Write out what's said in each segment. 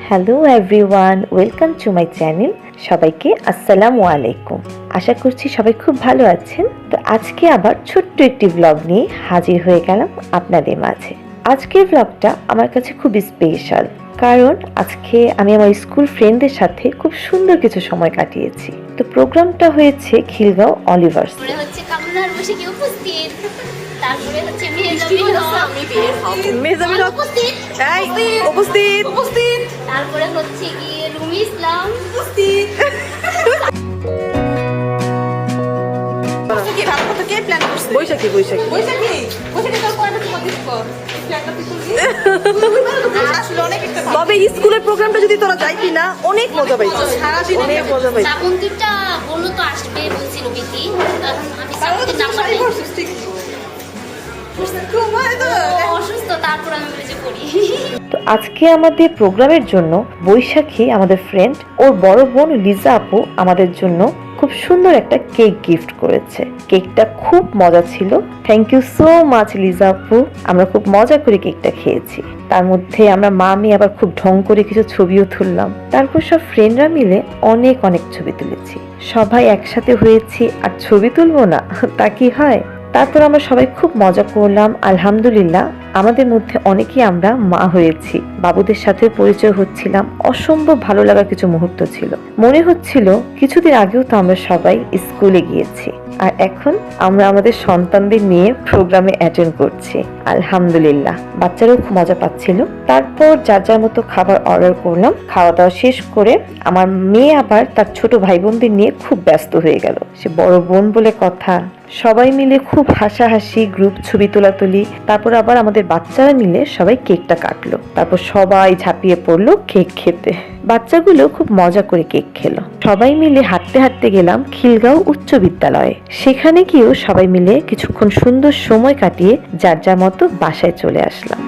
Hello everyone, welcome to my channel. সবাইকে আসসালামু আলাইকুম। আশা করছি সবাই খুব ভালো আছেন। তো আজকে আবার ছোট্ট একটি ব্লগ নিয়ে হাজির হয়ে গেলাম আপনাদের মাঝে। আজকের ব্লগটা আমার কাছে খুব স্পেশাল, কারণ আজকে আমি আমার স্কুল ফ্রেন্ডদের সাথে খুব সুন্দর কিছু সময় কাটিয়েছি। তো প্রোগ্রামটা হয়েছে খিলগাঁও অলিভার্স। তারপরে হচ্ছে মেহজাবিল হক উপস্থিত। তারপরে হচ্ছে গিয়ে রুমি ইসলাম উপস্থিত। তবে স্কুলের প্রোগ্রামটা যদি তোরা যাইতি না, অনেক মজা পাইছি। অনেক মজা পাইছি। শ্রাবন্তীটা বললো তো আসবে বলছিল বিকি, আমি শ্রাবন্তীর নাম্বার নেই। অসুস্থ, তারপর আমি বলেছি করি। তো আজকে আমাদের প্রোগ্রামের জন্য বৈশাখী আমাদের ফ্রেন্ড, ওর বড় বোন লিজা আপু আমাদের জন্য খুব সুন্দর একটা কেক গিফট করেছে। কেকটা খুব মজা ছিল। Thank you so much Liza আপু। আমরা খুব মজা করে কেকটা খেয়েছি। তার মধ্যে আমরা মামি আবার খুব ঢং করে কিছু ছবিও তুললাম। তারপর সব ফ্রেন্ডরা মিলে অনেক অনেক ছবি তুলেছি। সবাই একসাথে হয়েছি আর ছবি তুলবো না, তা কি হয়? তারপর আমরা সবাই খুব মজা করলাম। আলহামদুলিল্লাহ, আমাদের মধ্যে অনেকেই আমরা মা হয়েছি। বাবুদের সাথে পরিচয় হচ্ছিলাম। অসম্ভব ভালো লাগা কিছু মুহূর্ত ছিল। মনে হচ্ছিল কিছুদিন আগেও তো আমরা সবাই স্কুলে গিয়েছি, আর এখন আমরা আমাদের সন্তানদের নিয়ে প্রোগ্রামে অ্যাটেন্ড করছি। আলহামদুলিল্লাহ, বাচ্চারাও খুব মজা পাচ্ছিল। তারপর যার যার মতো খাবার অর্ডার করলাম। খাওয়া দাওয়া শেষ করে আমার মেয়ে আবার তার ছোট ভাই বোনদের নিয়ে খুব ব্যস্ত হয়ে গেল। সে বড় বোন বলে কথা। সবাই মিলে খুব হাসাহাসি, গ্রুপ ছবি তোলাতুলি। তারপর আবার আমাদের বাচ্চারা মিলে সবাই কেকটা কাটলো। তারপর সবাই ঝাঁপিয়ে পড়লো কেক খেতে। বাচ্চাগুলো খুব মজা করে কেক খেলো। সবাই মিলে হাঁটতে হাঁটতে গেলাম খিলগাঁও উচ্চ বিদ্যালয়ে। সেখানে গিয়েও সবাই মিলে কিছুক্ষণ সুন্দর সময় কাটিয়ে যার যার মতো বাসায় চলে আসলাম।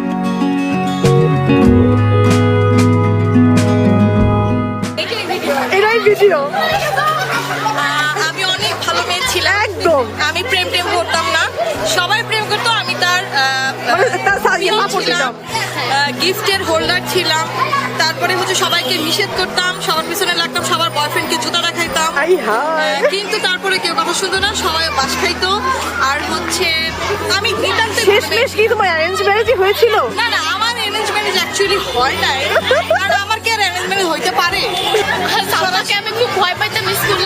আমি অনেক ভালো মেয়ে ছিলাম। একদম আমি প্রেম করতাম না, সবাই প্রেম করতো। আমি তার গিফটের হোল্ডার ছিলাম। তারপরে হচ্ছে সবাইকে নিষেধ করতাম, সবার পিছনে লাগতাম, সবার বয়ফ্রেন্ডকে জুতা দেখাইতাম। কিন্তু তারপরে কেউ কথা শুনতো না, সবাই বাস খাইতো। আর হচ্ছে আমি শেষমেশ কি তোমার অ্যারেঞ্জ ম্যারেজ হয়েছিল? না না, আমার অ্যারেঞ্জ ম্যারেজ অ্যাকচুয়ালি হয় নাই। আর আমার কি অ্যারেঞ্জ ম্যারেজ হইতে পারে? আমি খুব ভয় পাইতাম স্কুলে।